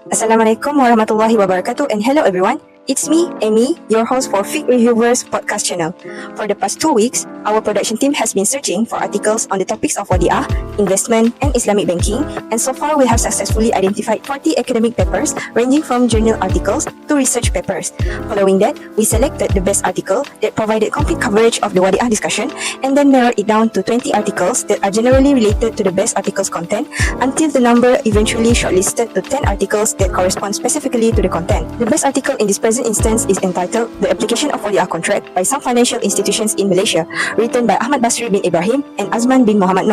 Assalamualaikum warahmatullahi wabarakatuh, and hello everyone. It's me, Amy, your host for Fiqh Reviewers podcast channel. For the past 2 weeks, our production team has been searching for articles on the topics of Wadi'ah, investment, and Islamic banking, and so far we have successfully identified 40 academic papers ranging from journal articles to research papers. Following that, we selected the best article that provided complete coverage of the Wadi'ah discussion, and then narrowed it down to 20 articles that are generally related to the best articles content, until the number eventually shortlisted to 10 articles that correspond specifically to the content. The best article in this present instance is entitled The Application of Wadi'ah Contract by Some Financial Institutions in Malaysia, written by Ahmad Basri bin Ibrahim and Aslam bin Mohamed.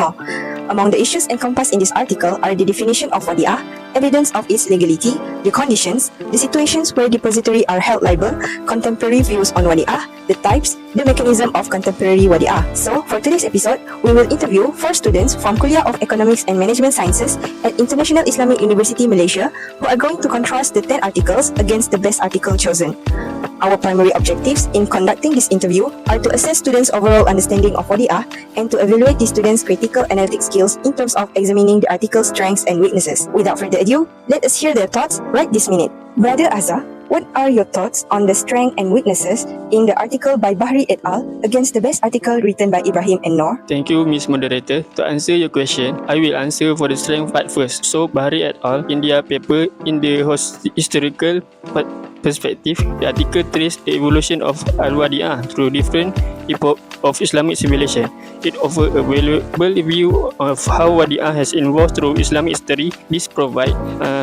Among the issues encompassed in this article are the definition of Wadi'ah, evidence of its legality, the conditions, the situations where depository are held liable, contemporary views on Wadi'ah, the types, the mechanism of contemporary Wadi'ah. So, for today's episode, we will interview 4 students from Kuliah of Economics and Management Sciences at International Islamic University Malaysia who are going to contrast the 10 articles against the best article chosen. Our primary objectives in conducting this interview are to assess students' overall understanding of Wadi'ah and to evaluate the students' critical analytic skills in terms of examining the article's strengths and weaknesses. Without further ado, let us hear their thoughts right this minute. Brother Azza, what are your thoughts on the strengths and weaknesses in the article by Bahri et al. Against the best article written by Ibrahim and Noor? Thank you, Miss Moderator. To answer your question, I will answer for the strength part first. So, Bahri et al. In their paper, in the historical perspective, the article traced the evolution of al-Wadi'ah through different epochs of Islamic civilization. It offers a valuable view of how Wadi'ah has evolved through Islamic history. This provides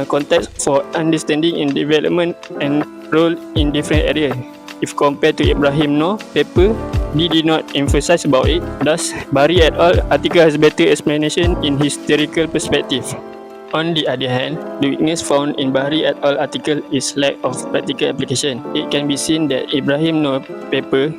context for understanding in development and role in different areas. If compared to Ibrahim Noor paper, he did not emphasize about it. Thus, Bahri et al. Article has better explanation in historical perspective. On the other hand, the weakness found in Bahri et al. Article is lack of practical application. It can be seen that Ibrahim Noor paper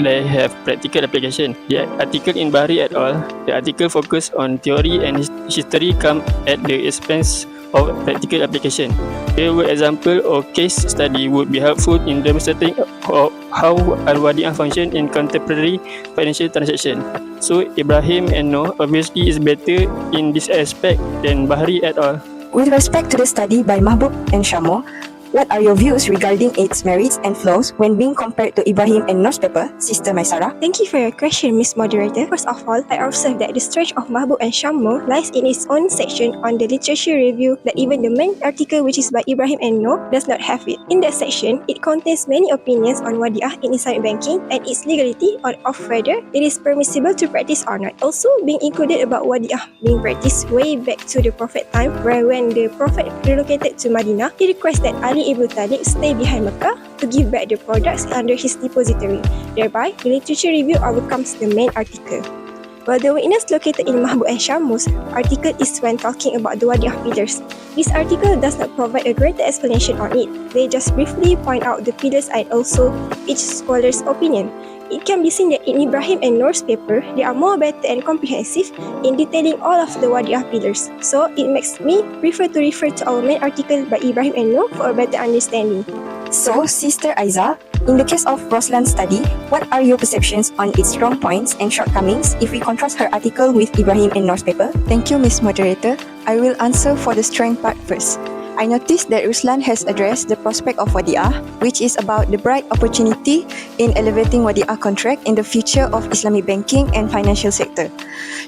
have practical application. The article in Bahri et al. The article focus on theory and history come at the expense of practical application. Real-world example or case study would be helpful in demonstrating how al-Wadi'ah function in contemporary financial transaction. So, Ibrahim and Noor obviously is better in this aspect than Bahri et al. With respect to the study by Mahbub and Shamo, what are your views regarding its merits and flaws when being compared to Ibrahim and Noor's paper, Sister Maisara? Thank you for your question, Miss Moderator. First of all, I observe that the strength of Mahbub and Shammo lies in its own section on the literature review that even the main article, which is by Ibrahim and Noor, does not have it. In that section, it contains many opinions on Wadi'ah in Islamic banking and its legality or of whether it is permissible to practice or not. Also, being included about Wadi'ah being practiced way back to the Prophet time, where when the Prophet relocated to Madinah, he requested that Ali Ibn Talib stay behind Mecca to give back the products under his depository. Thereby, the literature review becomes the main article. While the weakness located in Mahbub and Shammu's article is when talking about the Wadi'ah pillars. This article does not provide a greater explanation on it. They just briefly point out the pillars and also each scholar's opinion. It can be seen that in Ibrahim and Noor's paper, they are more better and comprehensive in detailing all of the Wadi'ah pillars. So, it makes me prefer to refer to our main article by Ibrahim and Noor for a better understanding. So, Sister Aiza, in the case of Roslan's study, what are your perceptions on its strong points and shortcomings if we contrast her article with Ibrahim and Noor's paper? Thank you, Miss Moderator. I will answer for the strength part first. I noticed that Ruslan has addressed the prospect of Wadi'ah, which is about the bright opportunity in elevating Wadi'ah contract in the future of Islamic banking and financial sector.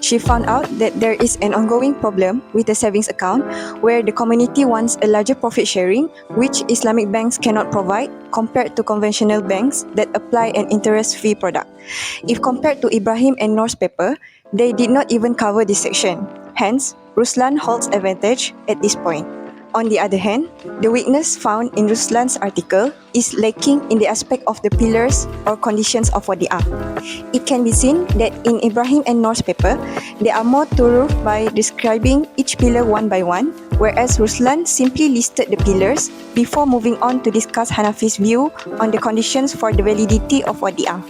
She found out that there is an ongoing problem with the savings account where the community wants a larger profit sharing, which Islamic banks cannot provide compared to conventional banks that apply an interest-free product. If compared to Ibrahim and Noor's paper, they did not even cover this section. Hence, Ruslan holds advantage at this point. On the other hand, the weakness found in Ruslan's article is lacking in the aspect of the pillars or conditions of Wadi'ah. It can be seen that in Ibrahim and Noor's paper, they are more thorough by describing each pillar one by one, whereas Ruslan simply listed the pillars before moving on to discuss Hanafi's view on the conditions for the validity of Wadi'ah.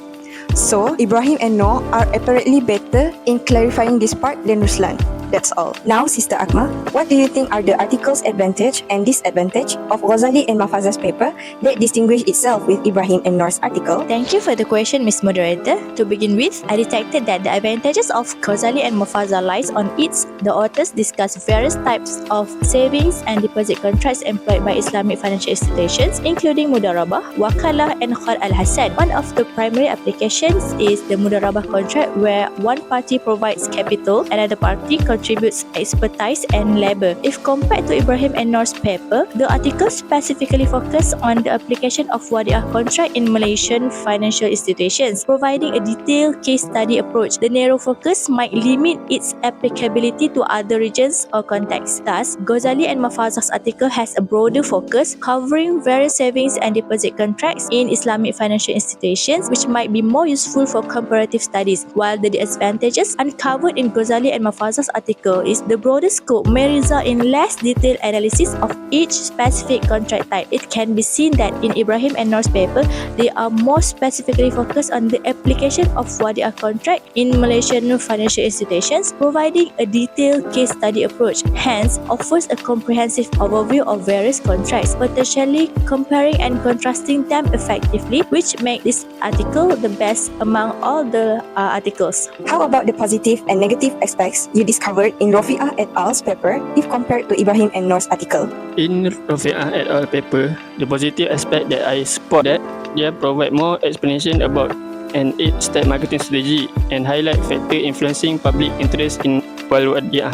So, Ibrahim and Noor are apparently better in clarifying this part than Ruslan. That's all. Now, Sister Akbar, what do you think are the article's advantage and disadvantage of Ghazali and Mahfazah's paper that distinguish itself with Ibrahim and Noor's article? Thank you for the question, Miss Moderator. To begin with, I detected that the advantages of Ghazali and Mahfazah lies on its. The authors discuss various types of savings and deposit contracts employed by Islamic financial institutions, including Mudarabah, Wakalah, and Khar al-Hasan. One of the primary applications is the Mudarabah contract, where one party provides capital, another party contributes expertise and labor. If compared to Ibrahim and Noor's paper, the article specifically focused on the application of Wadi'ah contract in Malaysian financial institutions, providing a detailed case study approach. The narrow focus might limit its applicability to other regions or contexts. Thus, Ghazali and Mahfazah's article has a broader focus, covering various savings and deposit contracts in Islamic financial institutions, which might be more useful for comparative studies, while the disadvantages uncovered in Ghazali and Mahfazah's article is the broader scope may result in less detailed analysis of each specific contract type. It can be seen that in Ibrahim and Noor's paper, they are more specifically focused on the application of Wadi'ah contract in Malaysian financial institutions, providing a detailed case study approach, hence offers a comprehensive overview of various contracts, potentially comparing and contrasting them effectively, which make this article the best among all the articles. How about the positive and negative aspects you discovered in Rafi'ah et al.'s paper if compared to Ibrahim and Noor's article? In Rafi'ah et al. Paper, the positive aspect that I spot that they provide more explanation about an 8-step marketing strategy and highlight factors influencing public interest in Wadi'ah,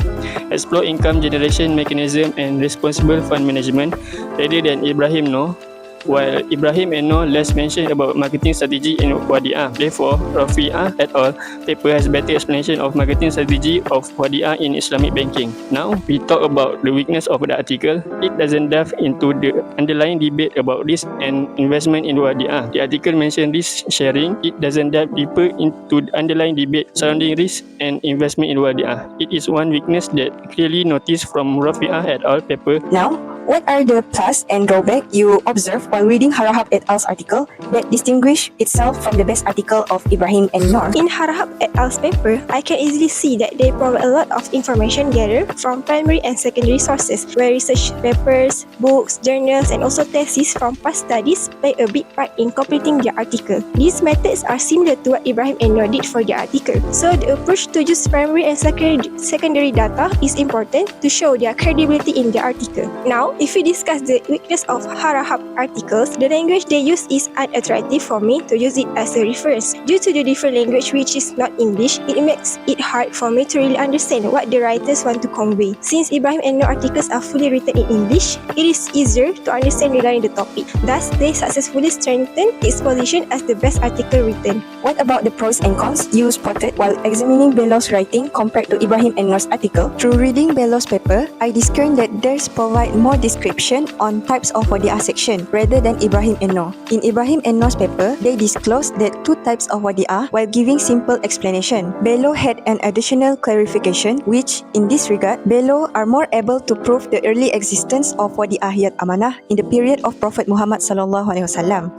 explore income generation mechanism and responsible fund management rather than Ibrahim Noor, while Ibrahim and Noor less mentioned about marketing strategy in Wadi'ah. Therefore, Rafi'ah et al. Paper has better explanation of marketing strategy of Wadi'ah in Islamic banking. Now, we talk about the weakness of the article. It doesn't delve into the underlying debate about risk and investment in Wadi'ah. The article mentions risk sharing. It doesn't delve deeper into the underlying debate surrounding risk and investment in Wadi'ah. It is one weakness that clearly noticed from Rafi'ah et al. Paper. Now, what are the plus and drawback you observe while reading Harahap et al.'s article that distinguish itself from the best article of Ibrahim and Noor? In Harahap et al.'s paper, I can easily see that they provide a lot of information gathered from primary and secondary sources, where research papers, books, journals, and also theses from past studies play a big part in completing their article. These methods are similar to what Ibrahim and Noor did for their article. So the approach to use primary and secondary data is important to show their credibility in their article. Now, if we discuss the weakness of Harahap articles, the language they use is unattractive for me to use it as a reference. Due to the different language which is not English, it makes it hard for me to really understand what the writers want to convey. Since Ibrahim and Noor articles are fully written in English, it is easier to understand regarding the topic. Thus, they successfully strengthened its position as the best article written. What about the pros and cons you spotted while examining Bellow's writing compared to Ibrahim and Noor's article? Through reading Bellow's paper, I discerned that theirs provide more description on types of Wadi'ah section rather than Ibrahim and Noor. In Ibrahim and Noor's paper, they disclosed that two types of Wadi'ah while giving simple explanation. Bellow had an additional clarification which, in this regard, Bellow are more able to prove the early existence of Wadi'ah Yad Amanah in the period of Prophet Muhammad SAW.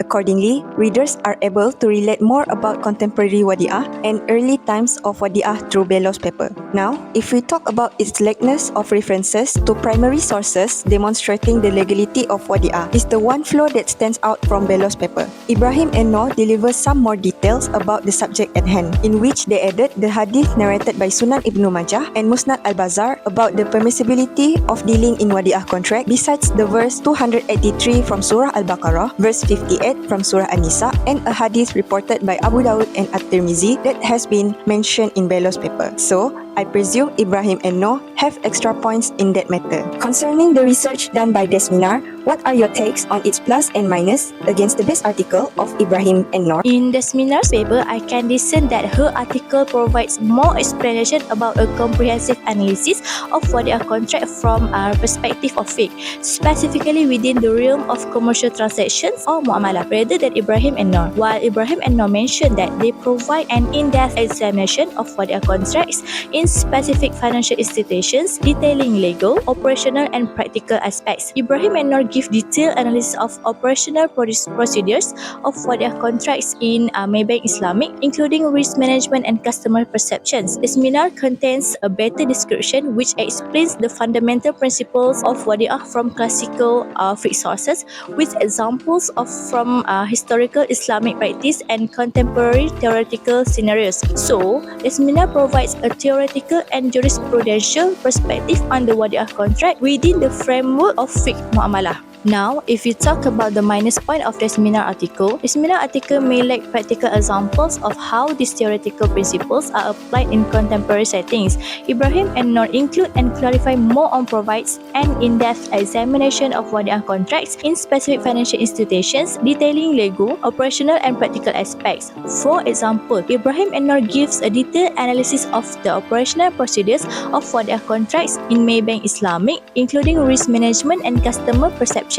Accordingly, readers are able to relate more about contemporary Wadi'ah and early times of Wadi'ah through Bellow's paper. Now, if we talk about its lackness of references to primary sources demonstrating the legality of Wadi'ah, is the one flaw that stands out from Bellow's paper. Ibrahim and Noor deliver some more details about the subject at hand, in which they added the hadith narrated by Sunan Ibn Majah and Musnad al-Bazar about the permissibility of dealing in Wadi'ah contract, besides the verse 283 from Surah Al-Baqarah, verse 58 from Surah An-Nisa, and a hadith reported by Abu Dawud and At-Tirmizi that has been mentioned in Bellow's paper. So, I presume Ibrahim and Noor have extra points in that matter. Concerning the research done by Desminar, what are your takes on its plus and minus against the best article of Ibrahim and Noor? In Desminar's paper, I can discern that her article provides more explanation about a comprehensive analysis of Wadi'ah contract from a perspective of Fiqh, specifically within the realm of commercial transactions or Muamalat, rather than Ibrahim and Noor. While Ibrahim and Noor mentioned that they provide an in-depth examination of Wadi'ah contracts in specific financial institutions, detailing legal, operational, and practical aspects. Ibrahim and Noor give detailed analysis of operational procedures of Wadi'ah contracts in Maybank Islamic, including risk management and customer perceptions. The seminar contains a better description which explains the fundamental principles of Wadi'ah from classical fiqh sources, with examples from historical Islamic practice and contemporary theoretical scenarios. So, the seminar provides a theoretical and jurisprudential perspective on the Wadi'ah contract within the framework of fiqh muamalah. Now, if we talk about the minus point of the seminar article may lack practical examples of how these theoretical principles are applied in contemporary settings. Ibrahim and Noor include and clarify more on provides an in-depth examination of Wadi'ah contracts in specific financial institutions, detailing legal, operational and practical aspects. For example, Ibrahim and Noor gives a detailed analysis of the operational procedures of Wadi'ah contracts in Maybank Islamic, including risk management and customer perception.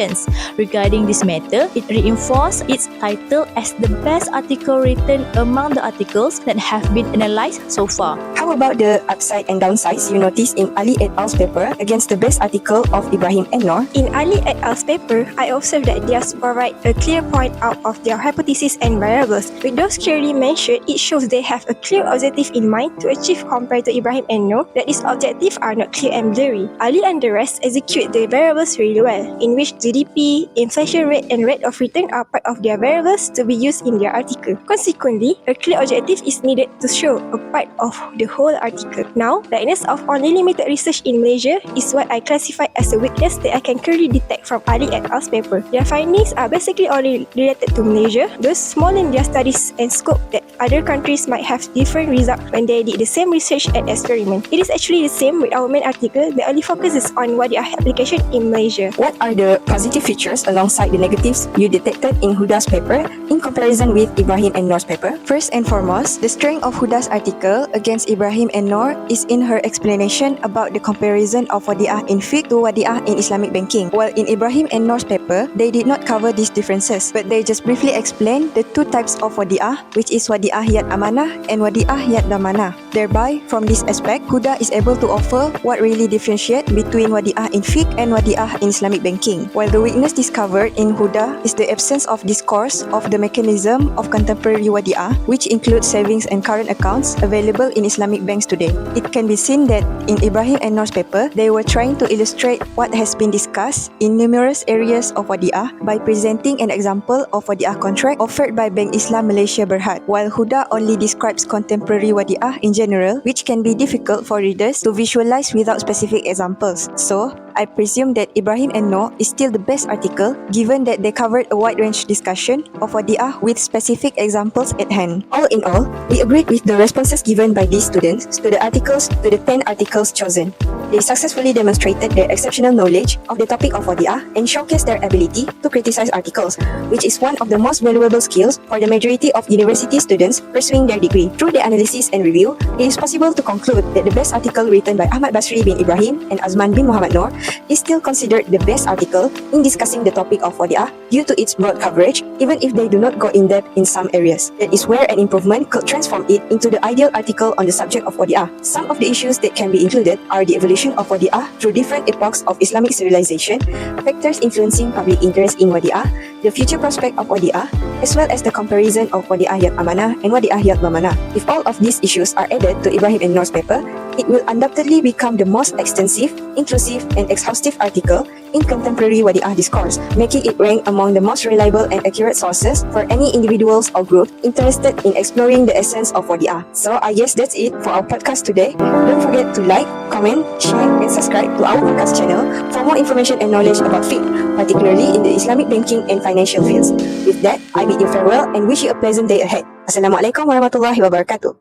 Regarding this matter, it reinforced its title as the best article written among the articles that have been analysed so far. How about the upside and downsides you notice in Ali et al.'s paper against the best article of Ibrahim and Noor? In Ali et al.'s paper, I observed that they provide a clear point out of their hypotheses and variables. With those clearly mentioned, it shows they have a clear objective in mind to achieve compared to Ibrahim and Noor, that these objectives are not clear and blurry. Ali and the rest execute the variables really well, in which GDP, inflation rate and rate of return are part of their variables to be used in their article. Consequently, a clear objective is needed to show a part of the whole article. Now, lackness of only limited research in Malaysia is what I classify as a weakness that I can clearly detect from Ali et al.'s paper. Their findings are basically only related to Malaysia, thus small in their studies and scope that other countries might have different results when they did the same research and experiment. It is actually the same with our main article that only focuses on Wadi'ah application in Malaysia. What are the positive features alongside the negatives you detected in Huda's paper in comparison with Ibrahim and Noor's paper? First and foremost, the strength of Huda's article against Ibrahim and Noor is in her explanation about the comparison of Wadi'ah in fiqh to Wadi'ah in Islamic banking. While in Ibrahim and Noor's paper, they did not cover these differences, but they just briefly explained the two types of Wadi'ah, which is Wadi'ah yad amanah and Wadi'ah yad damanah. Thereby, from this aspect, Huda is able to offer what really differentiates between Wadi'ah in fiqh and Wadi'ah in Islamic banking. While the weakness discovered in Huda is the absence of discourse of the mechanism of contemporary Wadi'ah, which includes savings and current accounts available in Islamic banks today. It can be seen that in Ibrahim and Noor's paper, they were trying to illustrate what has been discussed in numerous areas of Wadi'ah by presenting an example of Wadi'ah contract offered by Bank Islam Malaysia Berhad, while Huda only describes contemporary Wadi'ah in general, which can be difficult for readers to visualize without specific examples. So, I presume that Ibrahim and Noor is still the best article, given that they covered a wide range discussion of Wadi'ah with specific examples at hand. All in all, we agreed with the responses given by these students to the 10 articles chosen. They successfully demonstrated their exceptional knowledge of the topic of Wadi'ah and showcased their ability to criticize articles, which is one of the most valuable skills for the majority of university students pursuing their degree. Through the analysis and review, it is possible to conclude that the best article written by Ahmad Basri bin Ibrahim and Azman bin Mohamed Noor is still considered the best article in discussing the topic of Wadi'ah due to its broad coverage, even if they do not go in depth in some areas. That is where an improvement could transform it into the ideal article on the subject of Wadi'ah. Some of the issues that can be included are the evolution of Wadi'ah through different epochs of Islamic civilization, factors influencing public interest in Wadi'ah, the future prospect of Wadi'ah, as well as the comparison of Wadi'ah yad amanah and Wadi'ah yad damanah. If all of these issues are added to Ibrahim and Noor's paper, it will undoubtedly become the most extensive, inclusive, and exhaustive article in contemporary Wadi'ah discourse, making it rank among the most reliable and accurate sources for any individuals or group interested in exploring the essence of Wadi'ah. So I guess that's it for our podcast today. Don't forget to like, comment, share, and subscribe to our podcast channel for more information and knowledge about fiqh, particularly in the Islamic banking and financial fields. With that, I bid you farewell and wish you a pleasant day ahead. Assalamualaikum warahmatullahi wabarakatuh.